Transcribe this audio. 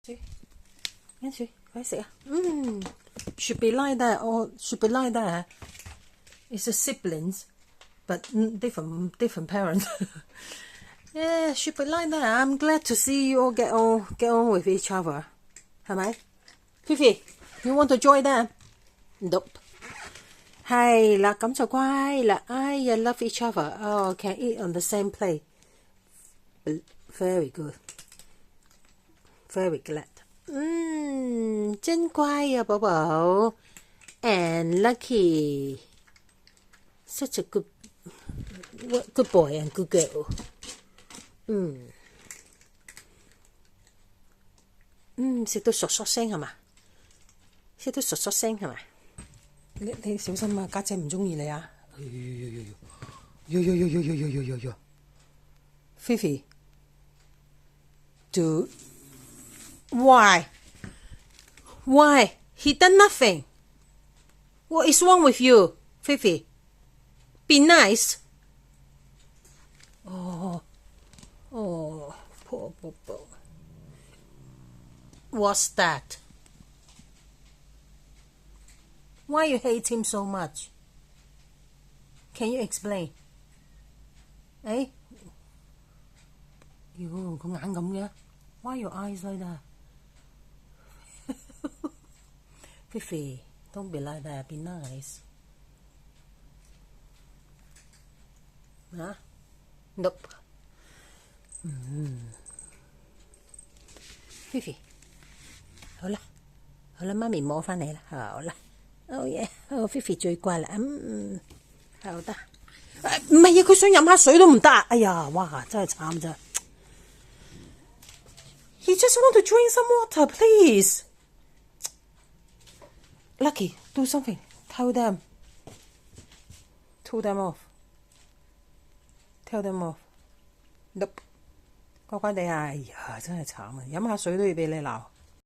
跟住快食啊！should be like that or should be like that. It's a siblings, but different parents. Yeah, should be like that. I'm glad to see you all get on with each other. 係咪 ？Fifi, you want to join them? Nope. 係啦，咁就乖啦。哎呀 ，love each other. Oh, can eat on the same plate. Very good. Very glad. 真乖呀，寶寶。And lucky. Such a good boy and good girl. 食到嗦嗦聲係嘛？食到嗦嗦聲係嘛？你小心啊，家姐唔中意你啊！Fifi, do why? He done nothing. What is wrong with you, Fifi? Be nice. Oh, poor Bobo. What's that? Why you hate him so much? Can you explain? 誒，喲，個眼咁嘅 ？Why your eyes like that? Fifi, don't be like that. Be nice. Huh? Nope. Fifi, 好啦，媽咪摸返你啦，好啦。Oh yeah, Fifi 最乖啦，好得。唔係啊，佢想飲下水都唔得。哎呀，哇，真係慘咋。He just want to drink some water, please. Lucky, do something. Tell them. Tell them off. Tell them off. Nope. 乖乖地啊！哎呀，真係慘啊！飲下水都要俾你鬧。